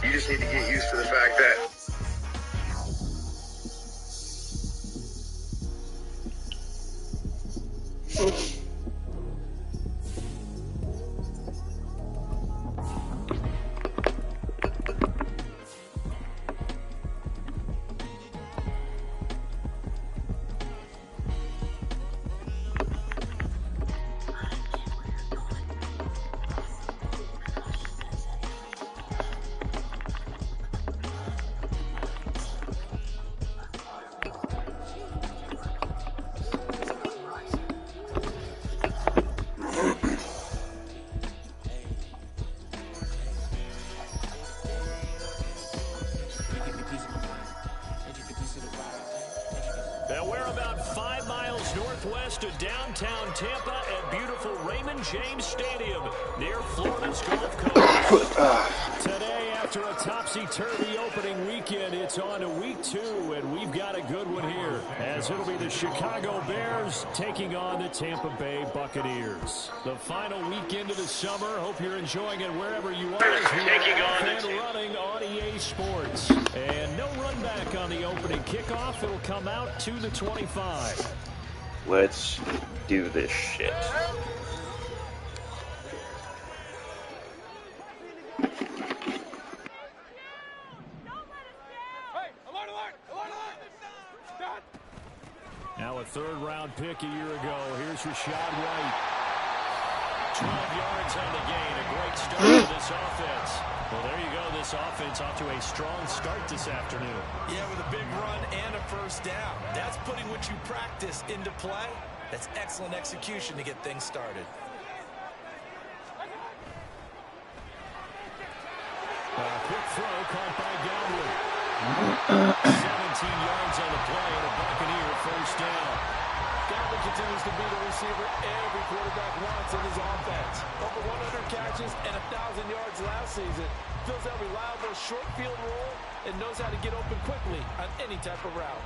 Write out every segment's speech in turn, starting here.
You just need to get used to the fact that Now we're about 5 miles northwest of downtown Tampa at beautiful Raymond James Stadium near Florida's Gulf Coast. Today, after a topsy-turvy opening weekend, it's on to week 2, and we've got a good one here, as it'll be the Chicago Bears taking on the Tampa Bay Buccaneers. The final weekend of the summer. Hope you're enjoying it wherever you are. taking on and running on EA Sports. And no run back on the opening kickoff. It'll come out to the 25. Let's do this shit. Now a third-round pick a year ago. Here's Rashad White. 12 yards on the gain. A great start to this offense. Well, there you go. This offense off to a strong start this afternoon. Yeah, with a big run and a first down. That's putting what you practice into play. That's excellent execution to get things started. Quick throw caught by Godwin. 17 yards on the play and a Buccaneer first down. Godwin continues to be the receiver every quarterback wants in his offense. Over 100 catches and 1,000 yards last season. Fills that reliable short field role and knows how to get open quickly on any type of route.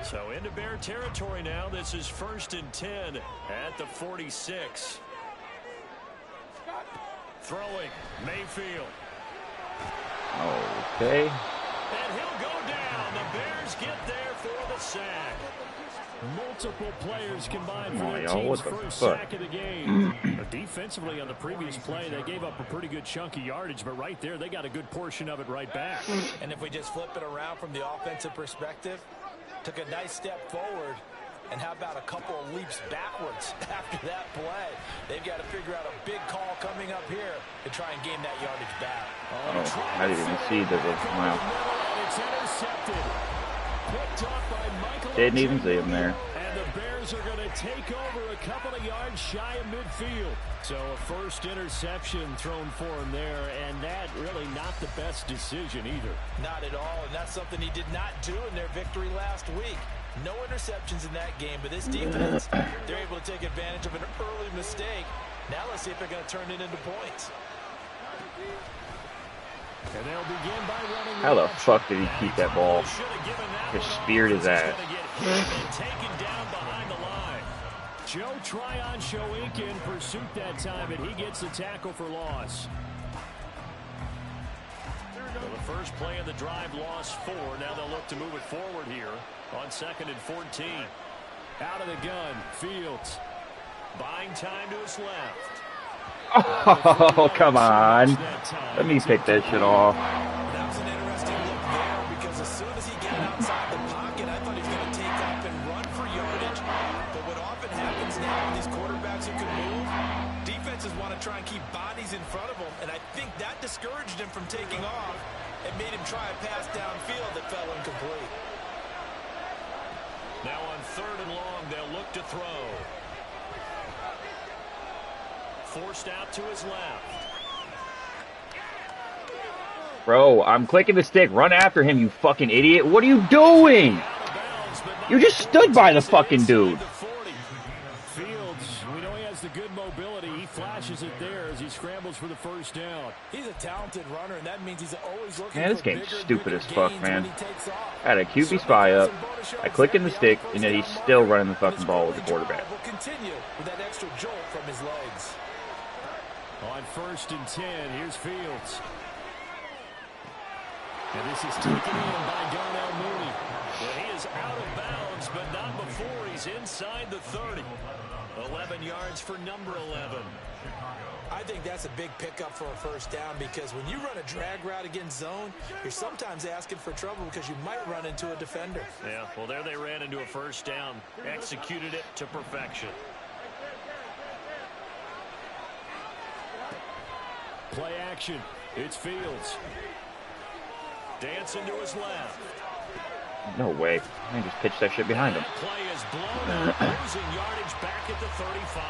So into Bear territory now. This is 1st and 10 at the 46. Throwing, Mayfield. Okay. And he'll go down. The Bears get there for the sack. Multiple players combined for their team's first sack of the game. Defensively on the previous play, they gave up a pretty good chunk of yardage, but right there, they got a good portion of it right back. And if we just flip it around from the offensive perspective, took a nice step forward, and how about a couple of leaps backwards after that play? They've got to figure out a big call coming up here to try and gain that yardage back. Oh, I didn't even see that it was wow. It's intercepted. Picked off by Michael. Didn't even see him there. And the Bears are going to take over a couple of yards shy of midfield. So a first interception thrown for him there, and that really not the best decision either. Not at all, and that's something he did not do in their victory last week. No interceptions in that game, but this defense, they're able to take advantage of an early mistake. Now let's see if they're going to turn it into points. And they'll begin by running. How the fuck did he keep that ball? Just speared his ass. Taken down behind the line. Joe Tryon-Shoyinka in pursuit that time, and he gets the tackle for loss. Well, the first play of the drive lost 4. Now they'll look to move it forward here on 2nd and 14. Out of the gun, Fields. Buying time to his left. Oh, come on. Let me pick that shit off. That was an interesting look there because as soon as he got movement outside the pocket. I thought he was going to take off and run for yardage. But what often happens now with these quarterbacks who can move, defenses want to try and keep bodies in front of them. And I think that discouraged him from taking off and made him try a pass downfield that fell incomplete. Now on 3rd and long, they'll look to throw. Forced out to his left. Bro, I'm clicking the stick. Run after him, you fucking idiot. What are you doing? You just stood by the fucking dude. Fields, we know he has the good mobility. He flashes it there as he scrambles for the first down. He's a talented runner, and that means he's always looking Man, this for game's bigger, stupid as fuck, man. when he takes off. I had a QB spy up. I click in the stick, and yet he's still running the fucking ball with the quarterback. Will continue with that extra jolt from his legs. On 1st and 10, here's Fields. And this is taken in by Darnell Mooney. Well, he is out of bounds, but not before he's inside the 30. 11 yards for number 11. I think that's a big pickup for a first down because when you run a drag route against zone, you're sometimes asking for trouble because you might run into a defender. Yeah, well, there they ran into a first down. Executed it to perfection. Play action. It's Fields. Dancing to his left. No way. I just pitched that shit behind him. That play is blown up, losing yardage back at the 35.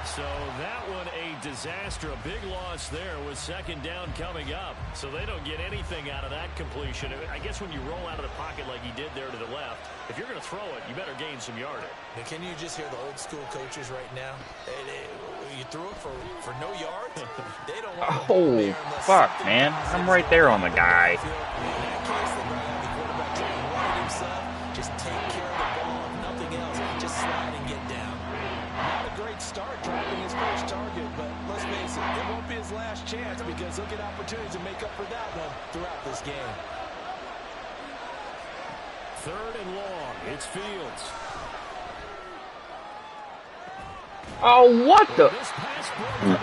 So that one a disaster. A big loss there with 2nd down coming up. So they don't get anything out of that completion. I guess when you roll out of the pocket like he did there to the left, if you're going to throw it, you better gain some yardage. But can you just hear the old school coaches right now? You threw it for no yards? They don't want to Oh, fuck, man. I'm right there on the guy. In that case, they'd rather have the quarterback try and run it himself. Just take care of the ball, if nothing else. Just slide and get down. Not a great start dropping his first target, but let's face it, it won't be his last chance because he'll get opportunities to make up for that one throughout this game. 3rd and long. It's Fields. Oh, what the? This pass broke.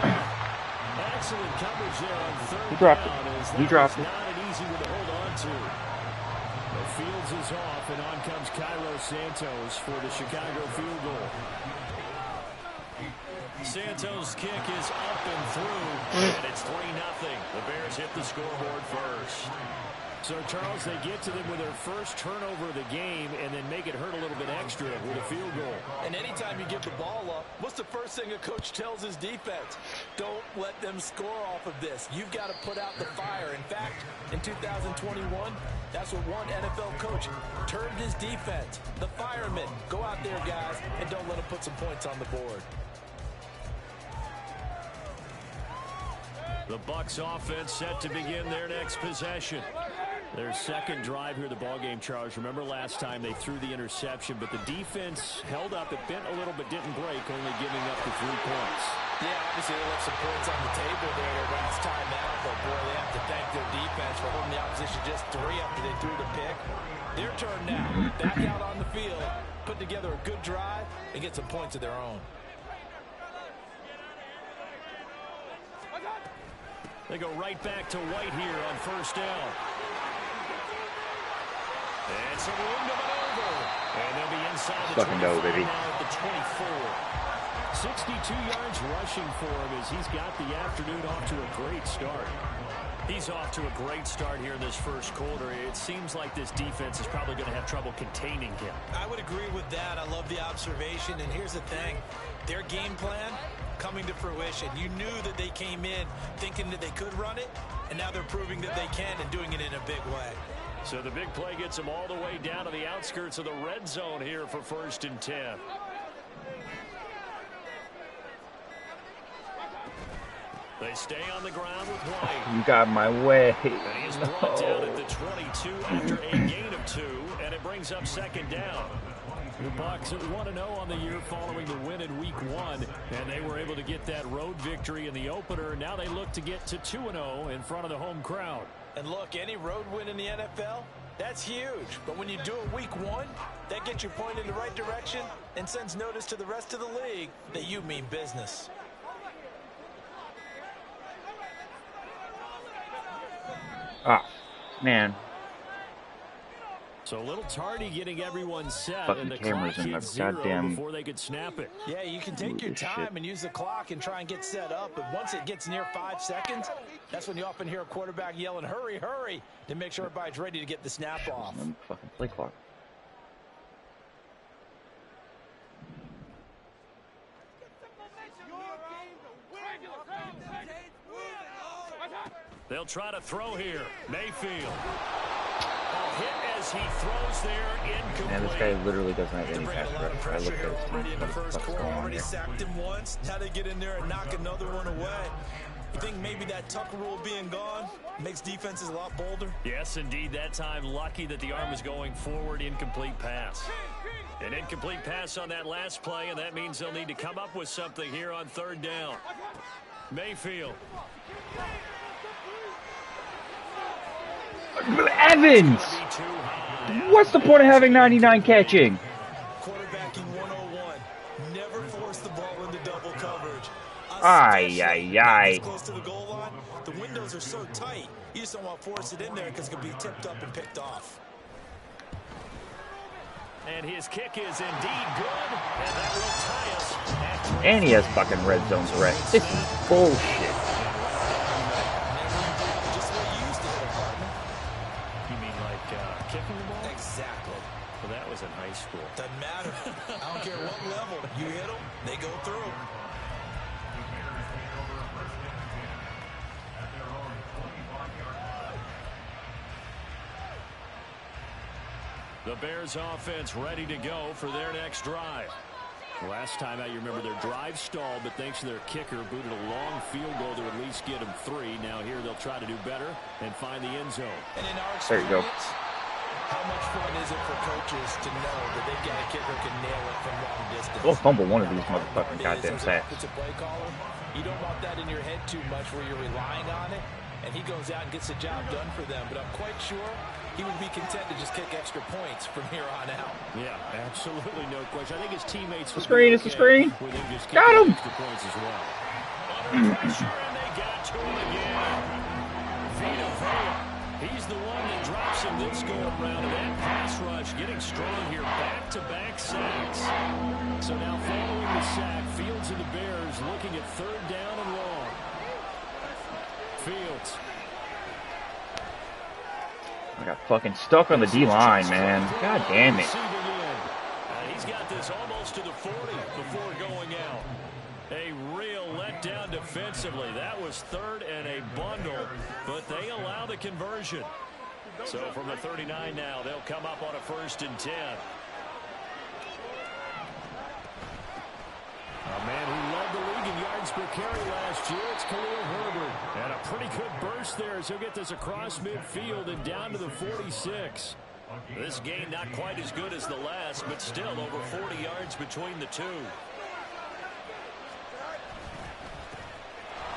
Excellent coverage there on 3rd He dropped down. it. He dropped it. Not an easy one to hold on to. The Fields is off, and on comes Cairo Santos for the Chicago field goal. Santos' kick is up and through, and it's 3-0. The Bears hit the scoreboard first. So, Charles, they get to them with their first turnover of the game and then make it hurt a little bit extra with a field goal. And anytime you give the ball up, what's the first thing a coach tells his defense? Don't let them score off of this. You've got to put out the fire. In fact, in 2021, that's what one NFL coach termed his defense. The firemen. Go out there, guys, and don't let them put some points on the board. The Bucs offense set to begin their next possession. Their second drive here, the ballgame, Charles. Remember last time they threw the interception, but the defense held up. It bent a little but didn't break, only giving up the 3 points. Yeah, obviously they left some points on the table there their last time out, but boy, they have to thank their defense for holding the opposition just 3 after they threw the pick. Their turn now. Back out on the field, put together a good drive, and get some points of their own. They go right back to White here on 1st down. And some room to maneuver. And they'll be inside the 25 baby. now at the 24. 62 yards rushing for him as he's got the afternoon off to a great start. He's off to a great start here in this first quarter. It seems like this defense is probably going to have trouble containing him. I would agree with that. I love the observation. And here's the thing. Their game plan coming to fruition. You knew that they came in thinking that they could run it, and now they're proving that they can and doing it in a big way. So the big play gets them all the way down to the outskirts of the red zone here for 1st and 10. They stay on the ground with White. You got my way. And he is brought down at the 22 after a gain of 2, and it brings up 2nd down. The Bucs at 1-0 on the year following the win in Week 1, and they were able to get that road victory in the opener. Now they look to get to 2-0 in front of the home crowd. And look, any road win in the NFL, that's huge. But when you do it Week 1, that gets you pointed in the right direction and sends notice to the rest of the league that you mean business. Ah, man. So a little tardy getting everyone set, Fucking and the cameras clock in the hit 0 goddamn- before they could snap it. Yeah, you can take your time shit. and use the clock and try and get set up, but once it gets near 5 seconds, that's when you often hear a quarterback yelling, hurry, hurry, to make sure everybody's ready to get the snap off. Fucking play clock. They'll try to throw here. Mayfield. A hit as he throws there, incomplete. Man, this guy literally doesn't have any Bring pass a lot of rush. I pressure looked here at his already team. in the What the first fuck's quarter. going on Already here? sacked him once. Now they get in there and knock another one away. You think maybe that Tucker rule being gone makes defenses a lot bolder? Yes, indeed. That time, lucky that the arm was going forward. Incomplete pass. An incomplete pass on that last play, and that means they'll need to come up with something here on 3rd down. Mayfield. Evans! What's the point of having 99 catching? Quarterbacking 101. Never force the ball into double coverage. Ay. Close to the goal line. The windows are so tight. You just don't want to force it in there because it could be tipped up and picked off. And his kick is indeed good. And that will tie us. And he has fucking red zone threat. This is bullshit. Just the way you used to hit it, partner. You mean like kicking the ball? Exactly. Well, that was in high school. Doesn't matter. I don't care what level. You hit them, they go through. The Bears offense ready to go for their next drive. Last time out, you remember their drive stalled, but thanks to their kicker, booted a long field goal to at least get them 3. Now here they'll try to do better and find the end zone. And in our There you go. experience, how much fun is it for coaches to know that they've got a kicker who can nail it from long distance? We'll fumble one of these How motherfucking hard it goddamn is as an sacks. offensive play caller. You don't want that in your head too much where you're relying on it, and he goes out and gets the job done for them. But I'm quite sure he would be content to just kick extra points from here on out. Yeah, absolutely no question. I think his teammates The screen, it's the screen. with him just Got kicking him. extra points as well. Under pressure, and they got to him again. Vita Vea. He's the one that drops him this go around. And that pass rush getting strong here. Back-to-back sacks. So now following the sack, Fields and the Bears looking at 3rd down and long. Fields. I got fucking stuck on the D-line, man. God damn it. He's got this almost to the 40 before going out. A real letdown defensively. That was 3rd and a bundle, but they allow the conversion. So from the 39 now, they'll come up on a 1st and 10. A man who led the league in yards per carry last year, it's Khalil Herbert. And a pretty good burst there as he'll get this across midfield and down to the 46. This game not quite as good as the last, but still over 40 yards between the two.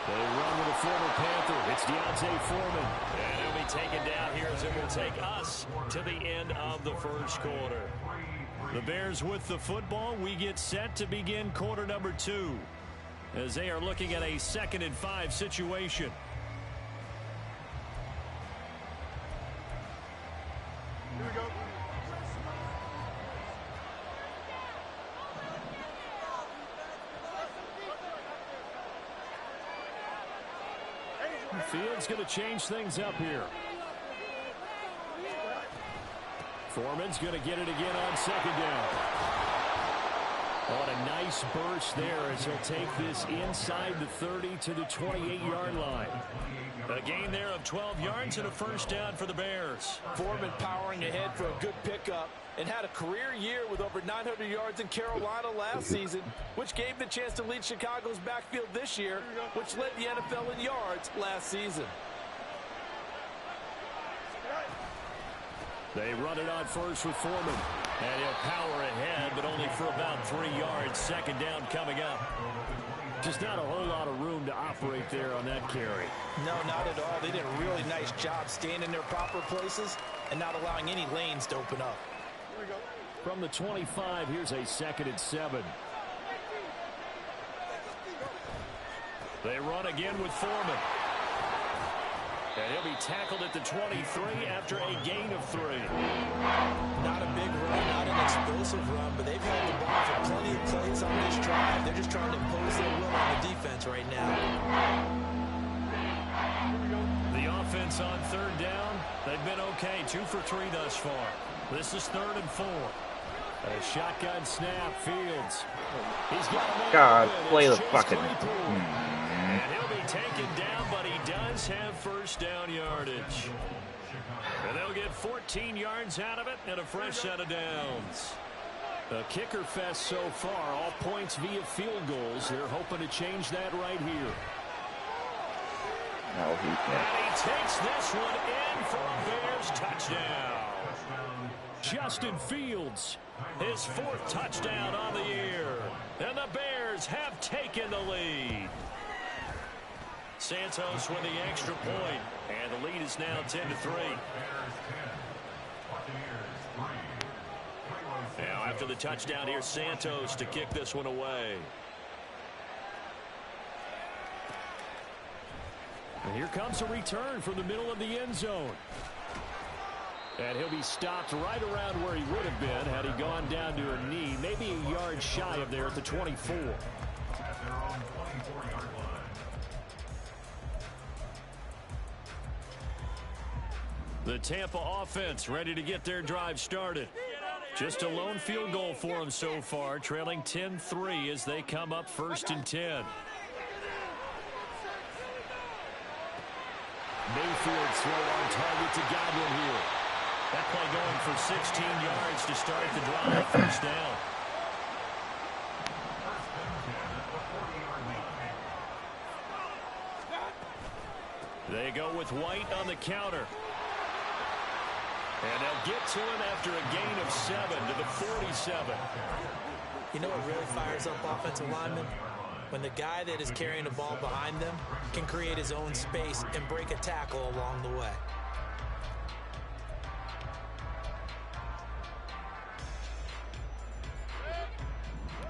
They run with a former Panther. It's Deontay Foreman. And he'll be taken down here as it will take us to the end of the 1st quarter. The Bears with the football. We get set to begin quarter number 2 as they are looking at a 2nd and 5 situation. Here we go. Fields going to change things up here. Foreman's going to get it again on 2nd down. On a nice burst there as he'll take this inside the 30 to the 28-yard line. A gain there of 12 yards and a 1st down for the Bears. Foreman powering ahead for a good pickup and had a career year with over 900 yards in Carolina last season, which gave the chance to lead Chicago's backfield this year, which led the NFL in yards last season. They run it on 1st with Foreman. And he'll power ahead, but only for about 3 yards. 2nd down coming up. Just not a whole lot of room to operate there on that carry. No, not at all. They did a really nice job staying in their proper places and not allowing any lanes to open up. From the 25, here's a 2nd and 7. They run again with Foreman. And he'll be tackled at the 23 after a gain of 3. aggressive run, but they've held the ball for plenty of plays on this drive. They're just trying to impose their will on the defense right now. The offense on third down, they've been okay. 2 for 3 thus far. This is 3rd and 4. A shotgun snap, Fields. He's got God, play the fucking... And he'll be taken down, but he does have first down yardage. And they'll get 14 yards out of it and a fresh set of downs. A kicker fest so far, all points via field goals. They're hoping to change that right here. No, he can't. And he takes this one in for a Bears touchdown. Justin Fields, his 4th touchdown on the year. And the Bears have taken the lead. Santos with the extra point, and the lead is now 10-3. Now after the touchdown, here's Santos to kick this one away. And here comes a return from the middle of the end zone. And he'll be stopped right around where he would have been had he gone down to a knee, maybe a yard shy of there at the 24. The Tampa offense ready to get their drive started. Just a lone field goal for them so far, trailing 10-3 as they come up 1st and 10. Mayfield's throw on target to Godwin here. That play going for 16 yards to start the drive. First down. They go with White on the counter. And they'll get to him after a gain of 7 to the 47. You know what really fires up offensive linemen? When the guy that is carrying the ball behind them can create his own space and break a tackle along the way.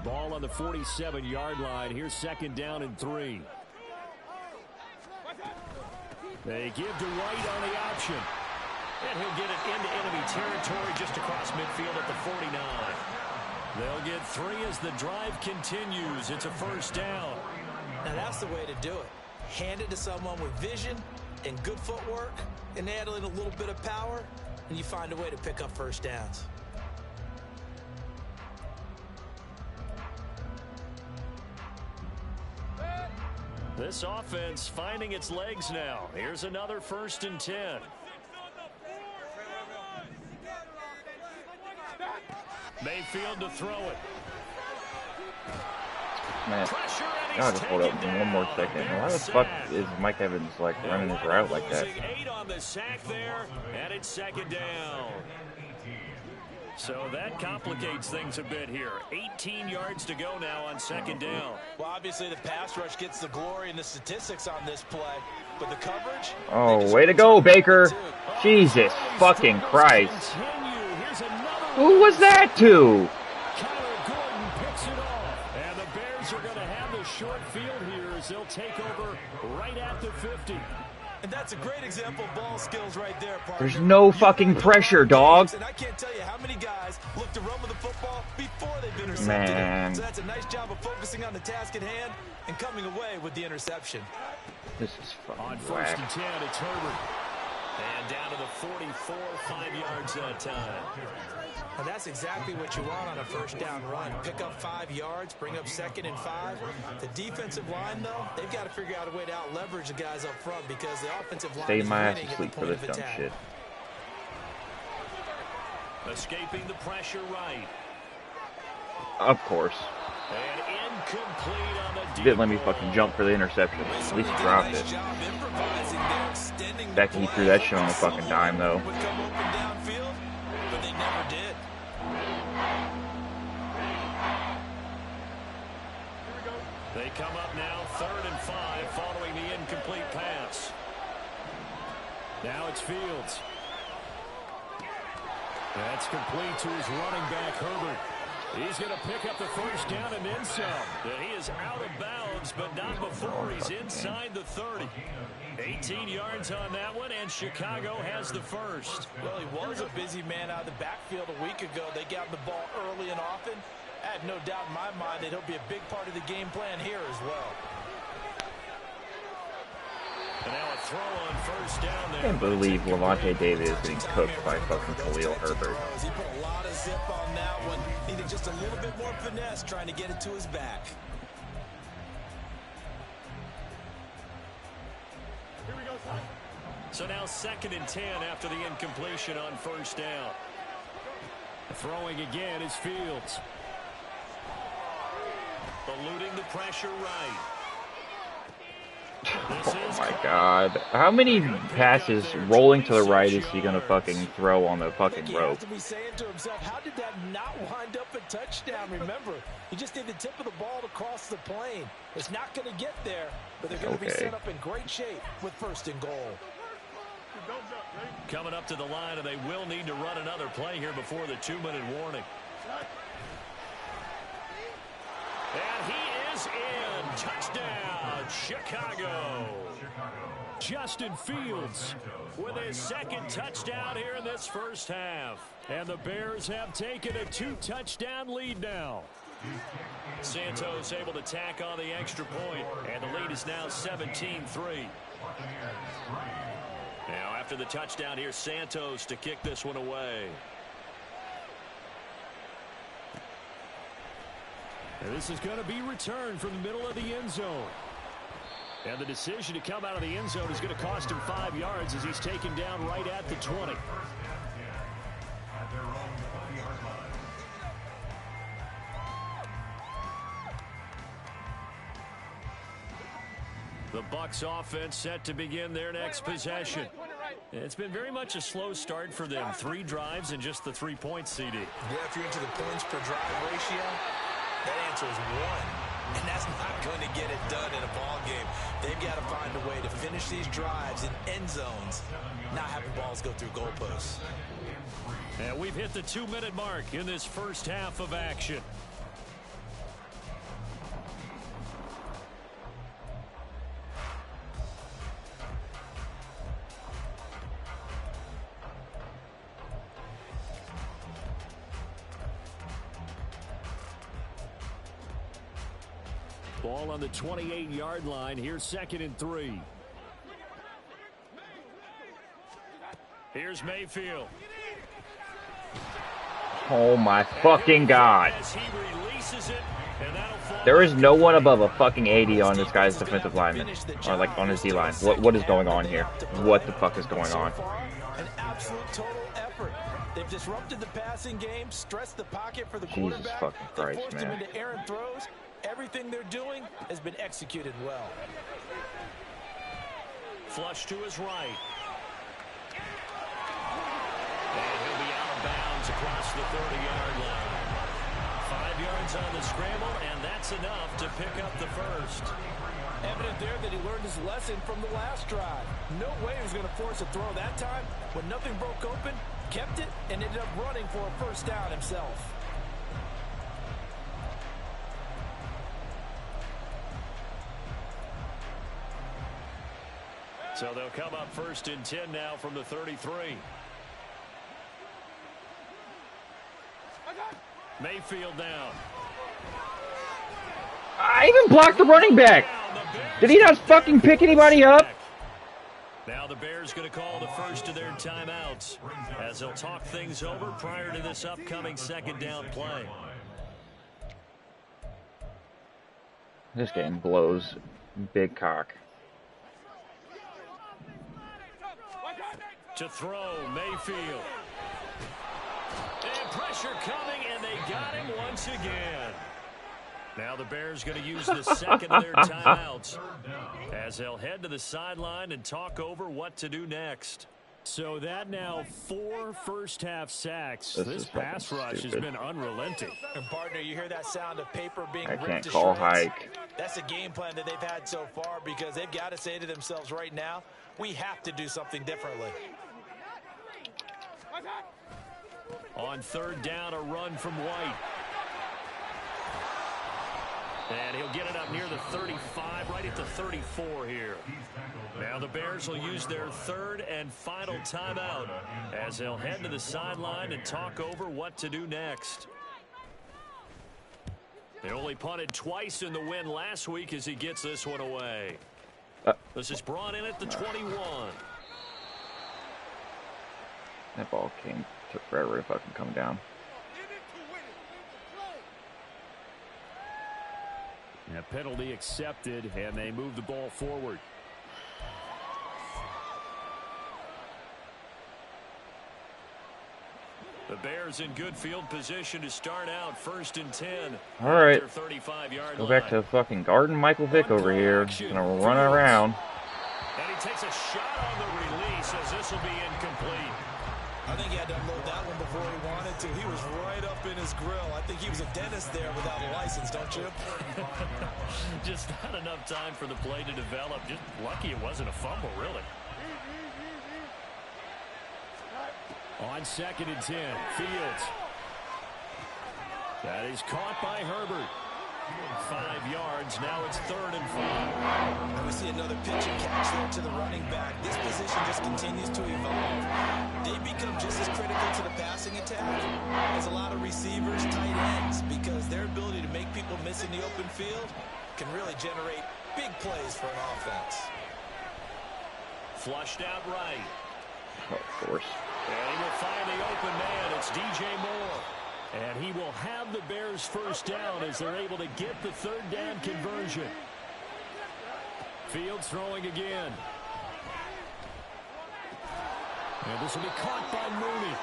Ball on the 47-yard line. Here's 2nd down and 3. They give to White on the option. And he'll get it into enemy territory just across midfield at the 49. They'll get 3 as the drive continues. It's a first down. Now that's the way to do it. Hand it to someone with vision and good footwork and add in a little bit of power, and you find a way to pick up first downs. This offense finding its legs now. Here's another 1st and 10. Mayfield to throw it. Man, I'll just hold up one more second. Why the fuck is Mike Evans like running his route like that? 8 on the sack there, and it's 2nd down. So that complicates things a bit here. 18 yards to go now on 2nd down. Well, obviously the pass rush gets the glory and the statistics on this play, but the coverage... Oh, way to go, Baker. Jesus fucking Christ. Who was that to? Gordon picks it off, and the Bears are going to have the short field here as they'll take over right at the 50. And that's a great example of ball skills right there, partner. There's no fucking pressure, dog. And I can't tell you how many guys look to run with the football before they've been intercepted. Man. So that's a nice job of focusing on the task at hand and coming away with the interception. This is fucking On 1st and 10, it's Herbert. And down to the 44, 5 yards that time. And that's exactly what you want on a first down run. Pick up 5 yards, bring up 2nd and 5. The defensive line, though, they've got to figure out a way to out-leverage the guys up front because the offensive line Stay is my ass winning at the asleep for point this of dumb attack. shit. Escaping the pressure right. Of course. And incomplete on the deep Didn't let me ball. fucking jump for the interception. At least dropped it. The fact that he threw that shit on the fucking dime, though. Would come open downfield, but they never did. They come up now 3rd and 5 following the incomplete pass. Now it's Fields. That's complete to his running back, Herbert. He's going to pick up the first down and then some. He is out of bounds, but not before he's inside the 30. 18 yards on that one, and Chicago has the first. Well, he was a busy man out of the backfield a week ago. They got him the ball early and often. I have no doubt in my mind that he'll be a big part of the game plan here as well. And now a throw on first down there. I can't believe Lavonte David is getting cooked by fucking Khalil Herbert. He put a lot of zip on that one. Needed just a little bit more finesse trying to get it to his back. So now 2nd and 10 after the incompletion on first down. Throwing again is Fields. Eluding the pressure right. Oh my god. How many passes rolling to the right is he gonna fucking throw on the fucking rope? He has to be saying to himself, how did that not wind up a touchdown? Remember, he just did the tip of the ball to cross the plane. It's not going to get there, but they're going to be set up in great shape with 1st and goal. Coming up to the line, and they will need to run another play here before the 2-minute warning. And he is in. Touchdown, Chicago. Justin Fields with his 2nd touchdown here in this first half. And the Bears have taken a 2-touchdown lead now. Santos able to tack on the extra point, and the lead is now 17-3. Now after the touchdown here, Santos to kick this one away. And this is going to be returned from the middle of the end zone. And the decision to come out of the end zone is going to cost him 5 yards as he's taken down right at the 20. The Bucs offense set to begin their next possession. It's been very much a slow start for them. 3 drives and just the 3-point CD. Yeah, if you're into the points per drive ratio, that answer is 1. And that's not going to get it done in a ball game. They've got to find a way to finish these drives in end zones, not having balls go through goalposts. And we've hit the 2-minute mark in this first half of action. Ball on the 28-yard line. Here's 2nd and 3. Here's Mayfield. Oh my fucking god. There is no one above a fucking 80 on this guy's defensive lineman. Or like on his D-line. What is going on here? What the fuck is going on? An absolute total effort. They've disrupted the passing game, stressed the pocket for the quarterback. Jesus fucking Christ, forced man. him into errant throws. Everything they're doing has been executed well. Flush to his right. And he'll be out of bounds across the 30-yard line. 5 yards on the scramble, and that's enough to pick up the first. Evident there that he learned his lesson from the last drive. No way he was going to force a throw that time. When nothing broke open, kept it, and ended up running for a first down himself. So they'll come up 1st and 10 now from the 33. Mayfield down. I even blocked the running back. Did he not fucking pick anybody up? Now the Bears going to call the first of their timeouts as they'll talk things over prior to this upcoming 2nd down play. This game blows big cock. To throw, Mayfield. And pressure coming, and they got him once again. Now the Bears going to use the 2nd of their timeouts as they'll head to the sideline and talk over what to do next. So that now 4 first-half sacks. This pass rush has been unrelenting. And partner, you hear that sound of paper being I ripped can't to call shreds? hike. That's a game plan that they've had so far because they've got to say to themselves right now, we have to do something differently. On 3rd down, a run from White. And he'll get it up near the 35, right at the 34 here. Now the Bears will use their third and final timeout as they'll head to the sideline and talk over what to do next. They only punted twice in the win last week as he gets this one away. This is brought in at the 21. That ball took forever to fucking come down. And a penalty accepted, and they move the ball forward. The Bears in good field position to start out 1st and 10. All right. 35-yard Go back to fucking Garden Michael Vick over here. He's gonna run around. And he takes a shot on the release as this will be incomplete. I think he had to unload that one before he wanted to. He was right up in his grill. I think he was a dentist there without a license, don't you? Just not enough time for the play to develop. Just lucky it wasn't a fumble, really. On 2nd and 10, Fields. That is caught by Herbert. 5 yards. Now it's 3rd and 5. And we see another pitch and catch there to the running back. This position just continues to evolve. They become just as critical to the passing attack as a lot of receivers, tight ends, because their ability to make people miss in the open field can really generate big plays for an offense. Flushed out right. Oh, of course. And he will find the open man. It's DJ Moore. And he will have the Bears first down as they're able to get the 3rd down conversion. Fields throwing again. And this will be caught by Mooney.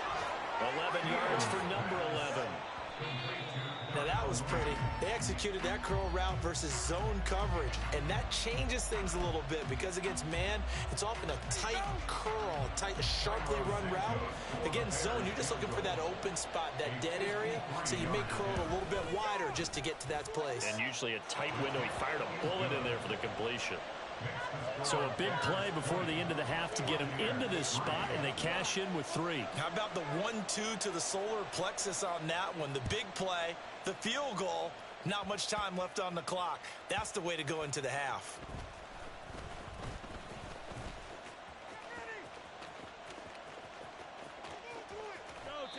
11 yards for number 11. Now that was pretty. They executed that curl route versus zone coverage, and that changes things a little bit because against man, it's often a tight curl, tight, sharply run route. Against zone, you're just looking for that open spot, that dead area, so you may curl it a little bit wider just to get to that place. And usually a tight window. He fired a bullet in there for the completion. So a big play before the end of the half to get him into this spot, and they cash in with 3. How about the 1-2 to the solar plexus on that one? The big play, the field goal, not much time left on the clock. That's the way to go into the half.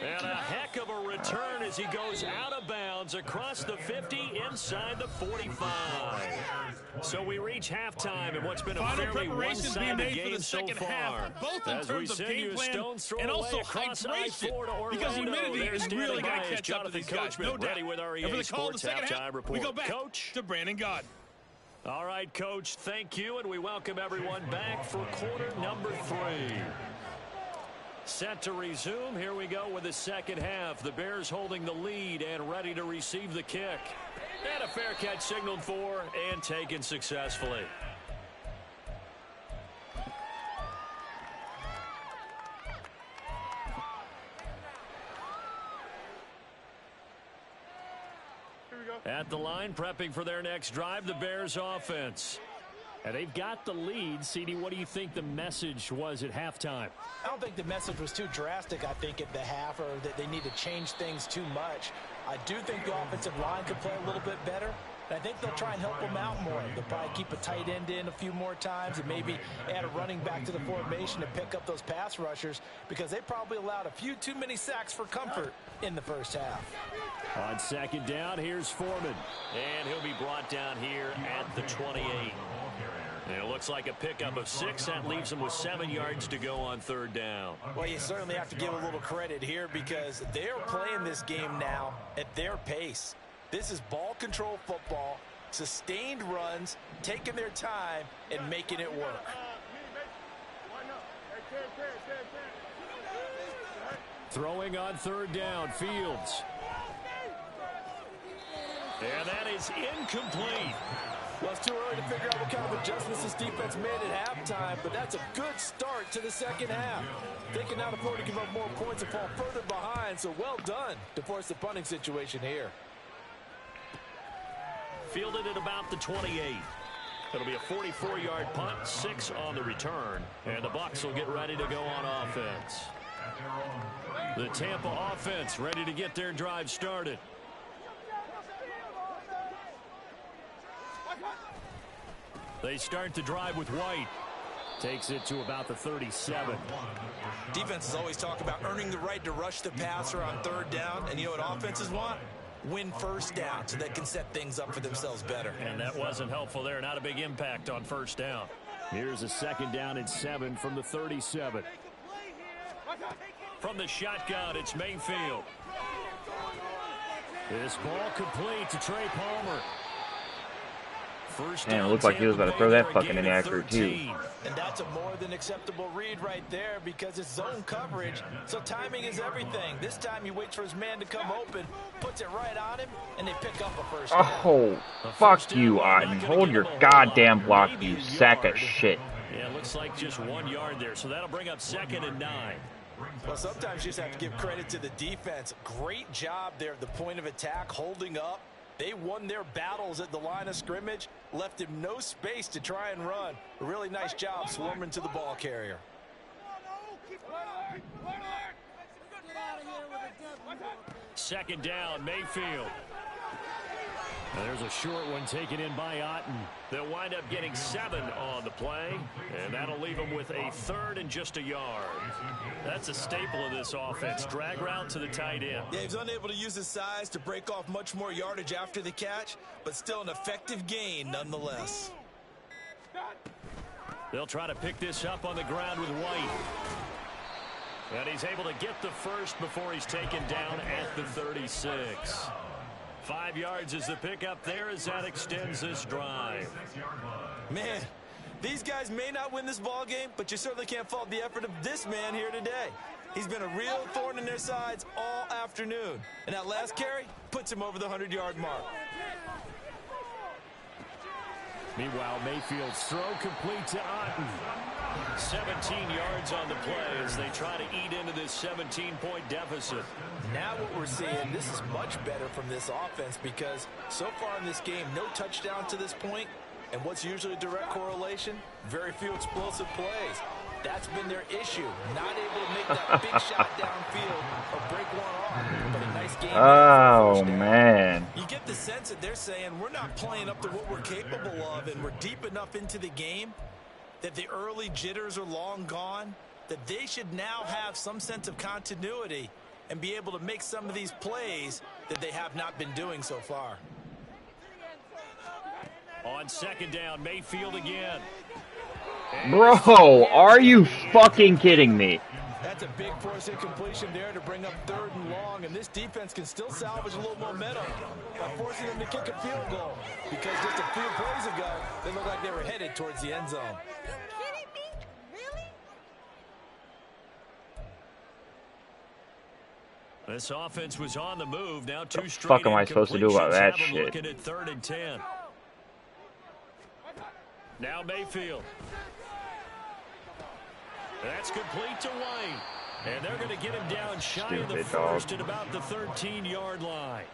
And a heck of a return as he goes out of bounds across the 50 inside the 45. So we reach halftime in what's been a fairly one-sided game so far. Both in terms of game plan and also hydration, because humidity is really going to catch up to these guys, no doubt. With our and for the call in the second half, we go back to Brandon Gaudin. All right, Coach, thank you, and we welcome everyone back for quarter number 3. Set to resume. Here we go with the second half. The Bears holding the lead and ready to receive the kick. And a fair catch signaled for and taken successfully. At the line, prepping for their next drive, the Bears offense. And they've got the lead. CD, what do you think the message was at halftime? I don't think the message was too drastic, I think, at the half, or that they need to change things too much. I do think the offensive line could play a little bit better. And I think they'll try and help them out more. They'll probably keep a tight end in a few more times and maybe add a running back to the formation to pick up those pass rushers, because they probably allowed a few too many sacks for comfort in the first half. On second down, here's Foreman. And he'll be brought down here at the 28. And it looks like a pickup of 6. That leaves them with 7 yards to go on third down. Well, you certainly have to give a little credit here because they're playing this game now at their pace. This is ball control football, sustained runs, taking their time, and making it work. Throwing on third down, Fields. And that is incomplete. Well, it's too early to figure out what kind of adjustments this defense made at halftime, but that's a good start to the second half. They can now afford to give up more points and fall further behind, so well done to force the punting situation here. Fielded at about the 28. It'll be a 44-yard punt, 6 on the return, and the Bucs will get ready to go on offense. The Tampa offense ready to get their drive started. They start the drive with White. Takes it to about the 37. Defenses always talk about earning the right to rush the passer on third down. And you know what offenses want? Win first down so they can set things up for themselves better. And that wasn't helpful there. Not a big impact on first down. Here's a 2nd down and 7 from the 37. From the shotgun, it's Mayfield. This ball complete to Trey Palmer. First Man, it looked like he was about to throw that fucking inaccurate too. And that's a more than acceptable read right there because it's zone coverage, so timing is everything. This time he waits for his man to come open, puts it right on him, and they pick up a first down. Oh, fuck you, Otten. Hold your goddamn block, you sack of shit. Yeah, it looks like just 1 yard there, so that'll bring up 2nd and 9. Well, sometimes you just have to give credit to the defense. Great job there at the point of attack, holding up. They won their battles at the line of scrimmage, left him no space to try and run. A really nice job swarming to the ball carrier. 2nd down, Mayfield. And there's a short one taken in by Otten. They'll wind up getting 7 on the play, and that'll leave them with a 3rd and just a yard. That's a staple of this offense. Drag route to the tight end. Yeah, he's unable to use his size to break off much more yardage after the catch, but still an effective gain nonetheless. They'll try to pick this up on the ground with White. And he's able to get the first before he's taken down at the 36. 5 yards is the pickup there as that extends this drive. Man, these guys may not win this ball game, but you certainly can't fault the effort of this man here today. He's been a real thorn in their sides all afternoon. And that last carry puts him over the 100-yard mark. Meanwhile, Mayfield's throw complete to Otten. 17 yards on the play as they try to eat into this 17-point deficit. Now what we're seeing, this is much better from this offense because so far in this game, no touchdown to this point. And what's usually a direct correlation? Very few explosive plays. That's been their issue. Not able to make that big shot downfield or break one off. But a nice game. Oh, man. You get the sense that they're saying we're not playing up to what we're capable of, and we're deep enough into the game that the early jitters are long gone, that they should now have some sense of continuity and be able to make some of these plays that they have not been doing so far. On 2nd down, Mayfield again. Bro, are you fucking kidding me? That's a big force incompletion there to bring up 3rd and long, and this defense can still salvage a little momentum by forcing them to kick a field goal because just a few plays ago, they looked like they were headed towards the end zone. Are you kidding me? Really? This offense was on the move. Now 2 straight. What the fuck am I supposed to do about that shit? Looking at 3rd and 10. Now Mayfield. That's complete to White. And they're going to get him down shy of the first at about the 13-yard line.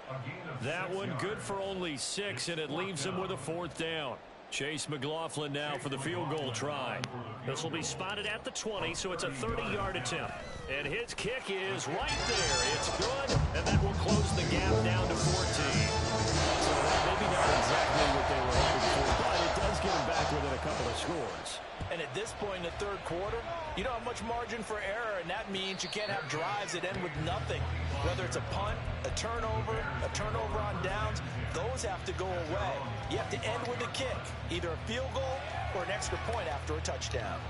That one good for only 6, and it leaves him with a 4th down. Chase McLaughlin now for the field goal try. This will be spotted at the 20, so it's a 30-yard attempt. And his kick is right there. It's good, and that will close the gap down to 14. So maybe not exactly what they were hoping for, but it does get him back within a couple of scores. And at this point in the 3rd quarter, you don't have much margin for error, and that means you can't have drives that end with nothing. Whether it's a punt, a turnover on downs, those have to go away. You have to end with a kick, either a field goal or an extra point after a touchdown.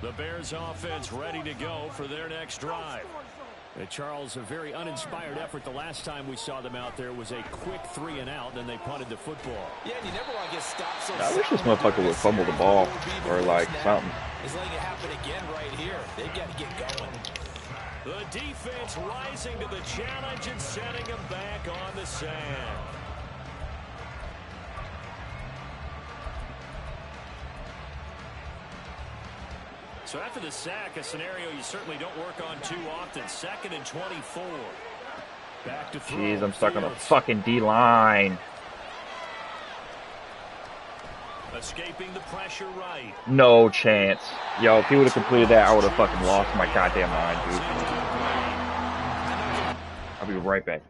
The Bears offense ready to go for their next drive. Charles, a very uninspired effort. The last time we saw them out there was a quick 3-and-out, then they punted the football. Yeah, and you never want to get stopped so I wish this motherfucker would fumble the ball or like something. Is letting it happen again right here. They've got to get going. The defense rising to the challenge and setting them back on the sand. So after the sack, a scenario you certainly don't work on too often. 2nd and 24. Back to throw. Jeez, I'm stuck on the fucking D-line. Escaping the pressure right. No chance. Yo, if he would have completed that, I would have fucking lost my goddamn mind, dude. I'll be right back.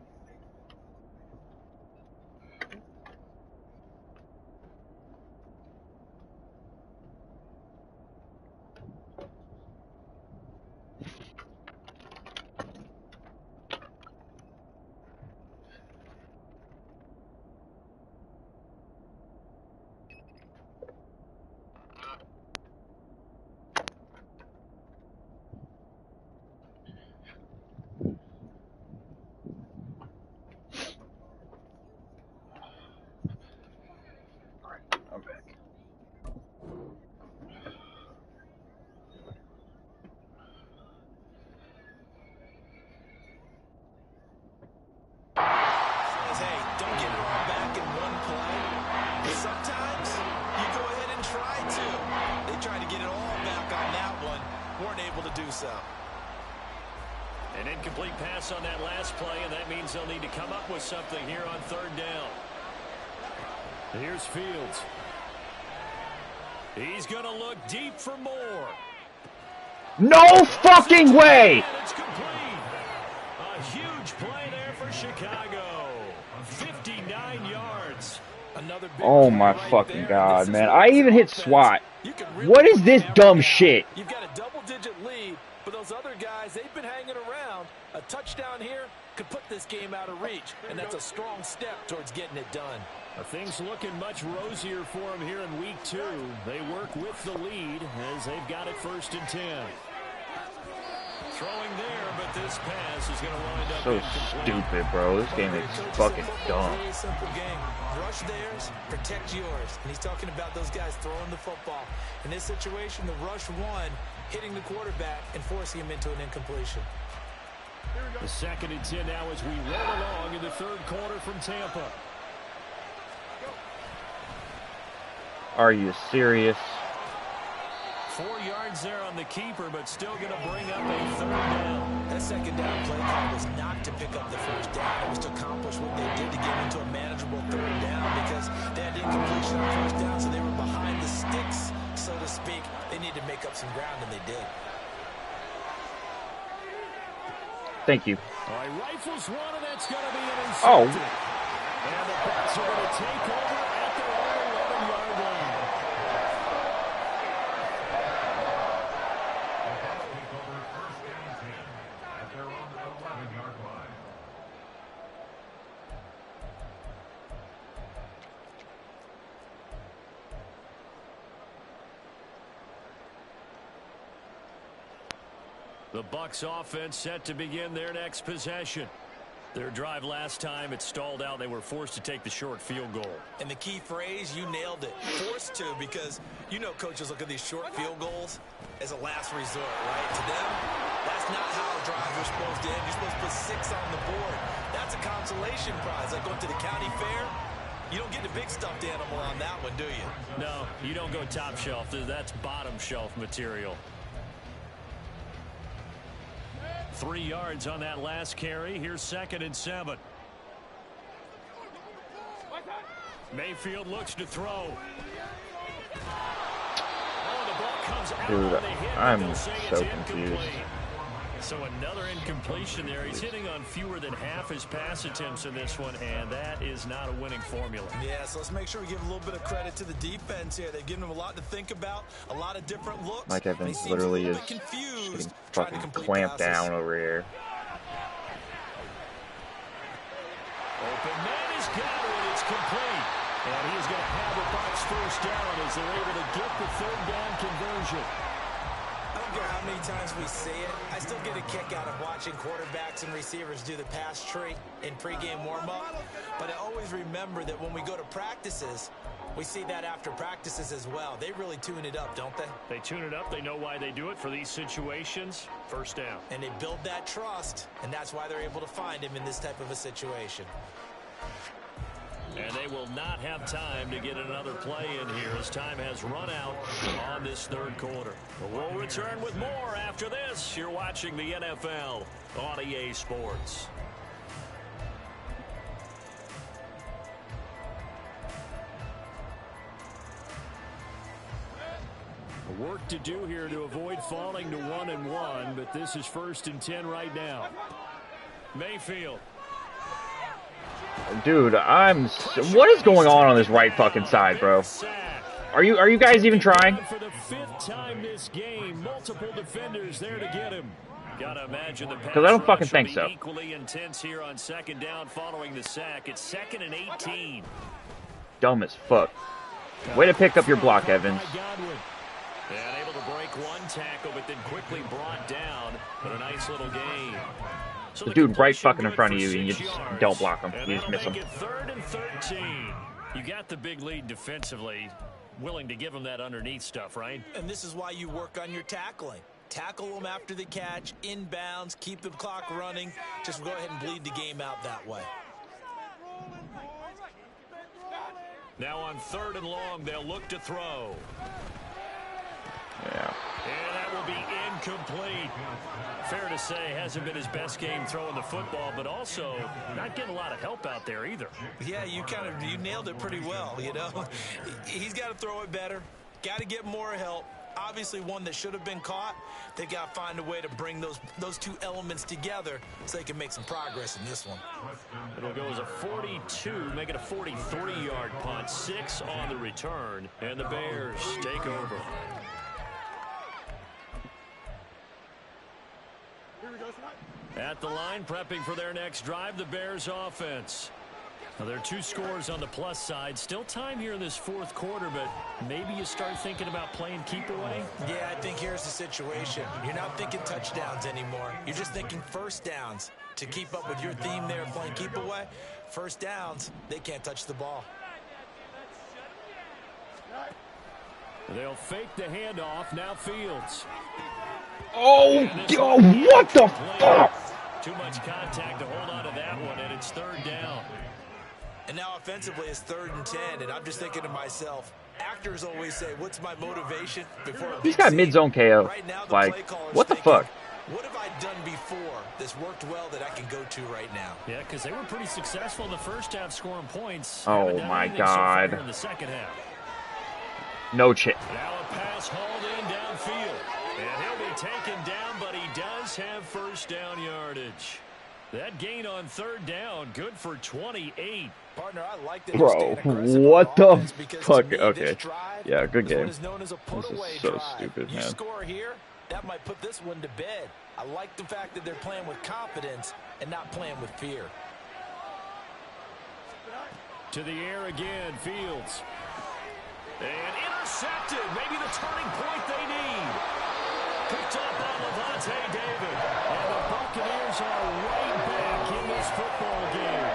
I'm back. Hey, don't get it all back in one play. But sometimes you go ahead and try to. They tried to get it all back on that one. Weren't able to do so. An incomplete pass on that last play, and that means they'll need to come up with something here on third down. Here's Fields. He's going to look deep for more. No fucking way! And it's complete. A huge play there for Chicago. 59 yards. Another big Oh my play right fucking there. god, This is man. what I even hit offense. SWAT. You can really What is run this down dumb the shit? You've got a double-digit lead, but those other guys, they've been hanging around. A touchdown here could put this game out of reach, and that's a strong step towards getting it done. Things looking much rosier for them here in week 2. They work with the lead as they've got it 1st and 10. Throwing there, but this pass is going to wind up So incomplete. stupid, bro. This game is fucking dumb. Very simple game. Rush theirs, protect yours. And he's talking about those guys throwing the football. In this situation, the rush one, hitting the quarterback and forcing him into an incompletion. The 2nd and 10 now as we roll along in the third quarter from Tampa. Are you serious? 4 yards there on the keeper, but still going to bring up a third down. That second down play call was not to pick up the first down. It was to accomplish what they did to get into a manageable third down because they had incompletion on first down, so they were behind the sticks, so to speak. They needed to make up some ground, and they did. Thank you. All right, rifles one, and that's going to be an Oh. intercepted. And the Bucs are going to take over at their own 11-yard line. The Bucs offense set to begin their next possession. Their drive last time, it stalled out. They were forced to take the short field goal. And the key phrase, you nailed it. Forced to, because you know coaches look at these short field goals as a last resort, right? To them, that's not how drives are supposed to end. You're supposed to put 6 on the board. That's a consolation prize. Like going to the county fair, you don't get the big stuffed animal on that one, do you? No, you don't go top shelf. That's bottom shelf material. 3 yards on that last carry. Here's 2nd and 7. Mayfield looks to throw. Oh, the ball comes out Dude, on the hit, but I'm they'll say so it's confused. incomplete. So another incompletion there. He's hitting on fewer than half his pass attempts in this one, and that is not a winning formula. Yeah, so let's make sure we give a little bit of credit to the defense here. They've given them a lot to think about, a lot of different looks. Mike Evans They seem literally a is little bit confused getting trying to fucking complete clamped passes. down over here. Open man is got it. It's complete. And he's going to have a Bucs first down as they're able to get the third down conversion. I don't care how many times we see it. I still get a kick out of watching quarterbacks and receivers do the pass tree in pregame warm-up. But I always remember that when we go to practices, we see that after practices as well. They really tune it up, don't they? They tune it up. They know why they do it for these situations. First down. And they build that trust, and that's why they're able to find him in this type of a situation. And they will not have time to get another play in here as time has run out on this third quarter. But we'll return with more after this. You're watching the NFL on EA Sports. Work to do here to avoid falling to 1-1, but this is 1st and 10 right now. Mayfield. Dude, what is going on this right fucking side, bro? Are you guys even trying? For the 5th time this game, multiple defenders there to get him. Gotta imagine the pass Because I don't fucking rush will think be so. equally intense here on 2nd down following the sack. It's 2nd and 18. Dumb as fuck. Way to pick up your block, Evans. And able to break one tackle, but then quickly brought down. But a nice little gain. So The dude right fucking in front of you, and you just don't block him. You just miss him. 3rd and 13. You got the big lead defensively. Willing to give him that underneath stuff, right? And this is why you work on your tackling. Tackle them after the catch, inbounds, keep the clock running. Just go ahead and bleed the game out that way. Now on 3rd and long, they'll look to throw. Yeah. And that will be incomplete. Fair to say, hasn't been his best game throwing the football, but also not getting a lot of help out there either. Yeah, you nailed it pretty well, you know. He's got to throw it better. Got to get more help. Obviously one that should have been caught. They've got to find a way to bring those two elements together so they can make some progress in this one. It'll go as a 42, make it a 43-yard punt, 6 on the return, and the Bears take over. At the line, prepping for their next drive, the Bears offense. Now, there are 2 scores on the plus side. Still time here in this 4th quarter, but maybe you start thinking about playing keep away? Yeah, I think here's the situation. You're not thinking touchdowns anymore. You're just thinking first downs. To keep up with your theme there, playing keep away, first downs, they can't touch the ball. They'll fake the handoff. Now Fields. Oh, what the fuck? Too much contact to hold on to that one, and it's 3rd down. And now offensively it's 3rd and 10, and I'm just thinking to myself, actors always say, what's my motivation before a He's big got scene? mid-zone KO. Right now, the Like, play caller's what the thinking, fuck? What have I done before that's worked well that I can go to right now? Yeah, because they were pretty successful in the first half scoring points. Oh, Haven't done my anything so far God. in the second half. No chip. Now a pass hauled in downfield. And he'll be taken down, but he does have first down yardage. That gain on 3rd down, good for 28. Partner, I like that. Bro, what the fuck? Okay. Yeah, good game. This is so stupid, You man. score here, that might put this one to bed. I like the fact that they're playing with confidence and not playing with fear. To the air again, Fields. And intercepted. Maybe the turning point they need. Picked up by Levante David. And the Buccaneers are right back in this football game.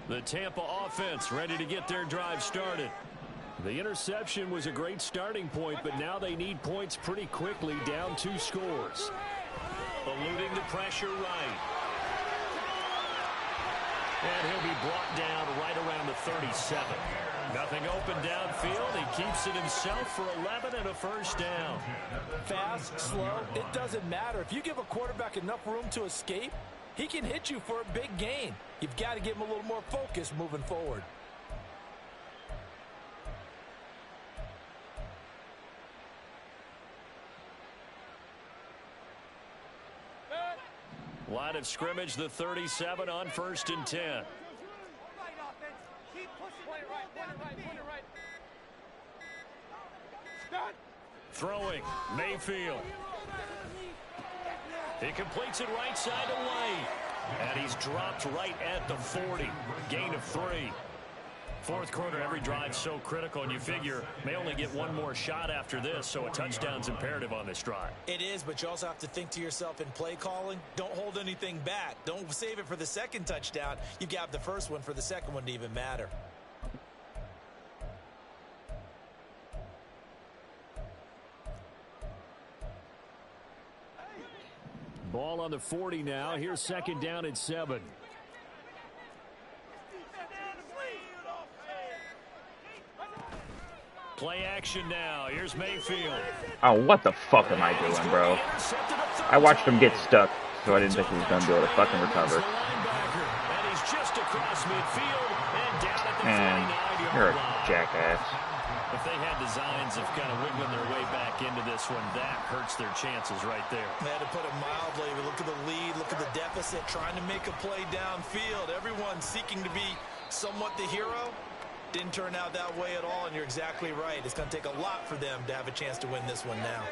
The Tampa offense ready to get their drive started. The interception was a great starting point, but now they need points pretty quickly, down 2 scores. Eluding the pressure right. And he'll be brought down right around the 37. Nothing open downfield. He keeps it himself for 11 and a first down. Fast, slow, it doesn't matter. If you give a quarterback enough room to escape, he can hit you for a big gain. You've got to give him a little more focus moving forward. Line of scrimmage, the 37 on 1st and 10. Throwing, Mayfield. He completes it right side to Lane. And he's dropped right at the 40. Gain of 3. 4th quarter, every drive so critical, and you figure may only get one more shot after this, so a touchdown's imperative on this drive. It is, but you also have to think to yourself in play calling, don't hold anything back. Don't save it for the 2nd touchdown. You've got the 1st one for the 2nd one to even matter. Ball on the 40 now. Here's 2nd down at 7. Play action now. Here's Mayfield. Oh, what the fuck am I doing, bro? I watched him get stuck, so I didn't think he was going to be able to fucking recover. And he's just across midfield and down at the Man, 49-yard you're a line. jackass. If they had designs of kind of wiggling their way back into this one, that hurts their chances right there. Man, to put it mildly, look at the lead, look at the deficit, trying to make a play downfield. Everyone seeking to be somewhat the hero. Didn't turn out that way at all, and you're exactly right. It's going to take a lot for them to have a chance to win this one now.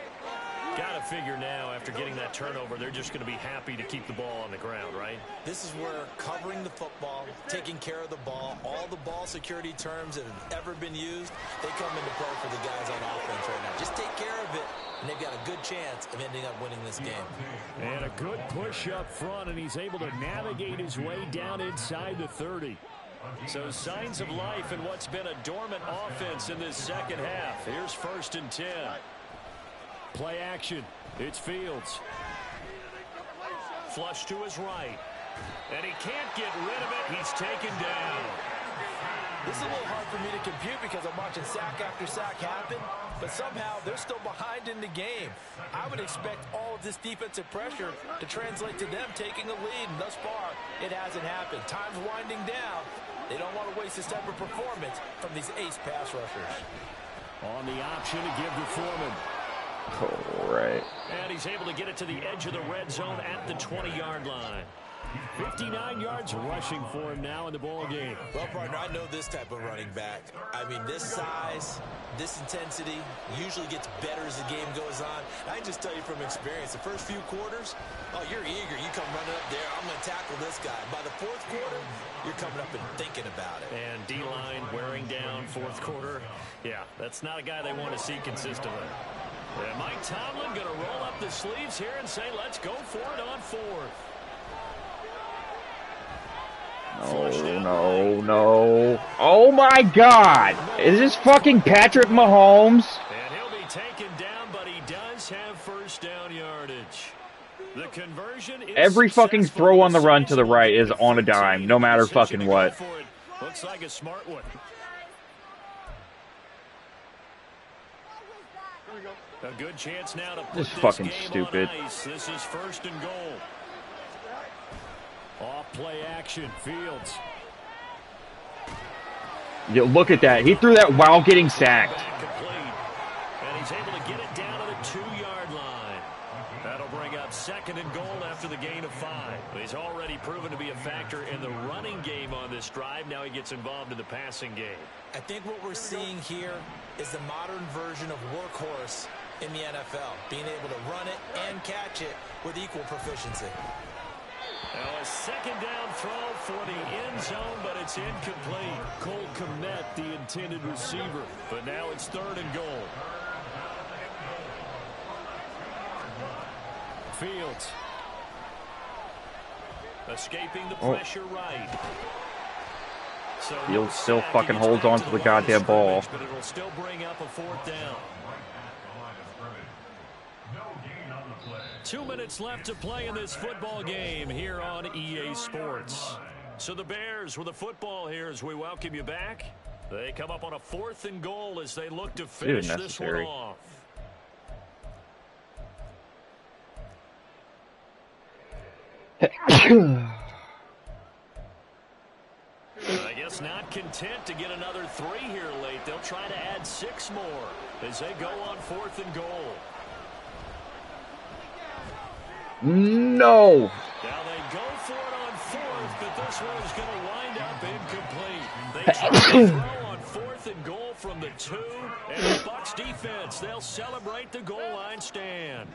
Got to figure now, after getting that turnover, they're just going to be happy to keep the ball on the ground, right? This is where covering the football, taking care of the ball, all the ball security terms that have ever been used, they come into play for the guys on offense right now. Just take care of it, and they've got a good chance of ending up winning this game. And a good push up front, and he's able to navigate his way down inside the 30. So signs of life in what's been a dormant offense in this second half. Here's 1st and 10. Play action. It's Fields. Flush to his right. And he can't get rid of it. He's taken down. This is a little hard for me to compute because I'm watching sack after sack happen, but somehow they're still behind in the game. I would expect all of this defensive pressure to translate to them taking a lead, and thus far, it hasn't happened. Time's winding down. They don't want to waste this type of performance from these ace pass rushers. On the option to give to Foreman. All right. And he's able to get it to the edge of the red zone at the 20-yard line. 59 yards rushing for him now in the ball game. Well, partner, I know this type of running back. I mean, this size, this intensity usually gets better as the game goes on. I can just tell you from experience, the first few quarters, oh, you're eager. You come running up there, I'm going to tackle this guy. By the 4th quarter, you're coming up and thinking about it. And D-line wearing down 4th quarter. Yeah, that's not a guy they want to see consistently. And Mike Tomlin going to roll up the sleeves here and say, let's go for it on 4th. No. Oh, my God. Is this fucking Patrick Mahomes? And he'll be taken down, but he does have 1st down yardage. The conversion is every fucking throw on the run to the right is on a dime, no matter fucking what. Looks like a smart one. A good chance now to put this this fucking game stupid. on ice. This is 1st and goal. Off play action, Fields. Yeah, look at that. He threw that while getting sacked. And he's able to get it down to the 2-yard line. That'll bring up 2nd and goal after the gain of 5. He's already proven to be a factor in the running game on this drive. Now he gets involved in the passing game. I think what we're seeing here is the modern version of workhorse in the NFL, being able to run it and catch it with equal proficiency. Now a 2nd down throw for the end zone, but it's incomplete. Cole Kmet, the intended receiver, but now it's 3rd and goal. Fields. Escaping the pressure right. So Fields still fucking holds on to the goddamn ball. But it'll still bring up a 4th down. 2 minutes left to play in this football game here on EA Sports. So the Bears with the football here as we welcome you back. They come up on a 4th and goal as they look to finish this one off. I guess not content to get another 3 here late. They'll try to add 6 more as they go on 4th and goal. No. Now they go for it on 4th, but this one is going to wind up incomplete. They try to throw on 4th and goal from the 2, and the Bucs defense, they'll celebrate the goal line stand.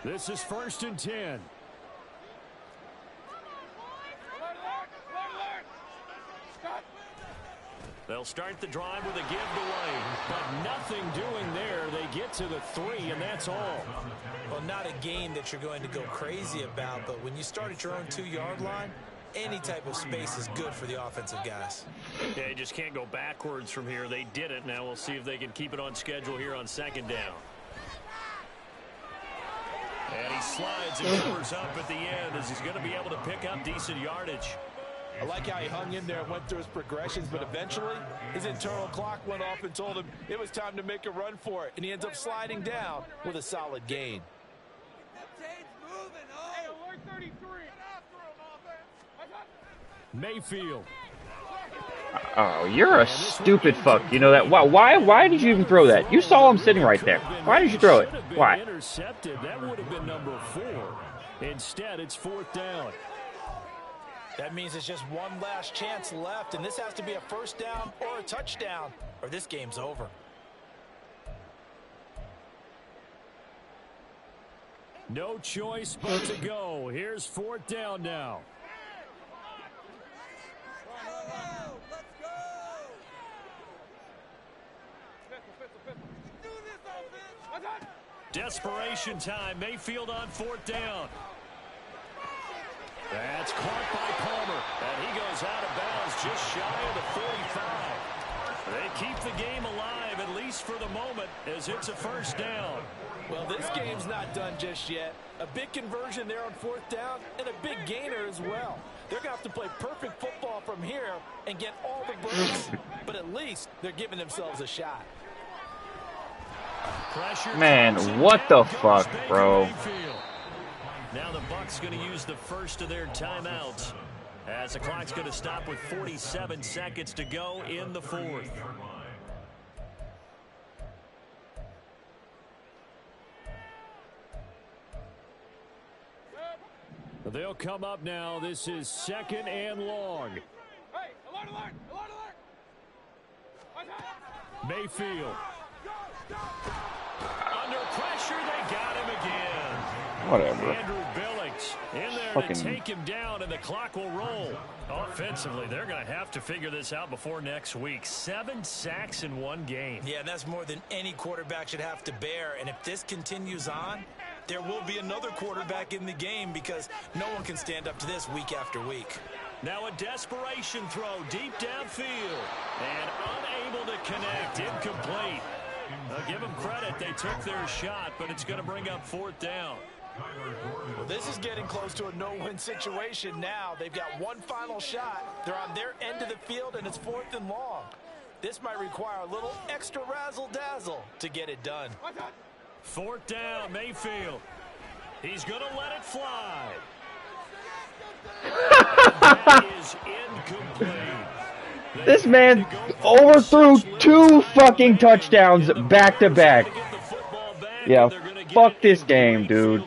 This is 1st and 10. They'll start the drive with a give away, but nothing doing there. They get to the 3, and that's all. Well, not a game that you're going to go crazy about, but when you start at your own 2-yard line, any type of space is good for the offensive guys. Yeah, you just can't go backwards from here. They did it. Now we'll see if they can keep it on schedule here on 2nd down. And he slides and covers up at the end as he's going to be able to pick up decent yardage. I like how he hung in there and went through his progressions, but eventually his internal clock went off and told him it was time to make a run for it, and he ends up sliding down with a solid gain. Mayfield Oh, you're a stupid fuck. You know that? Why did you even throw that? You saw him sitting right there. Why did you throw it? Why? Intercepted. That would have been number 4. Instead, it's 4th down. That means it's just one last chance left, and this has to be a first down or a touchdown, or this game's over. No choice but to go. Here's 4th down now. Desperation time. Mayfield on 4th down. That's caught by Palmer, and he goes out of bounds just shy of the 45. They keep the game alive, at least for the moment, as it's a first down. Well, this game's not done just yet. A big conversion there on 4th down, and a big gainer as well. They're going to have to play perfect football from here and get all the breaks, but at least they're giving themselves a shot. Man, what the fuck, bro? Now the Bucs going to use the first of their timeouts as the clock's going to stop with 47 seconds to go in the 4th. They'll come up now. This is 2nd and long. Hey, alert, alert, alert, alert. Mayfield. Under pressure, they got him again. Whatever. Andrew Billings in there Fucking... to take him down, and the clock will roll. Offensively, they're going to have to figure this out before next week. 7 sacks in one game. Yeah, that's more than any quarterback should have to bear. And if this continues on, there will be another quarterback in the game because no one can stand up to this week after week. Now a desperation throw deep downfield. And unable to connect. Incomplete. Give them credit. They took their shot, but it's going to bring up 4th down. Well, this is getting close to a no-win situation now. They've got one final shot. They're on their end of the field, and it's 4th and long. This might require a little extra razzle-dazzle to get it done. 4th down, Mayfield. He's going to let it fly. That is incomplete. This man overthrew 2 fucking touchdowns back to back. Yeah, fuck this game, dude.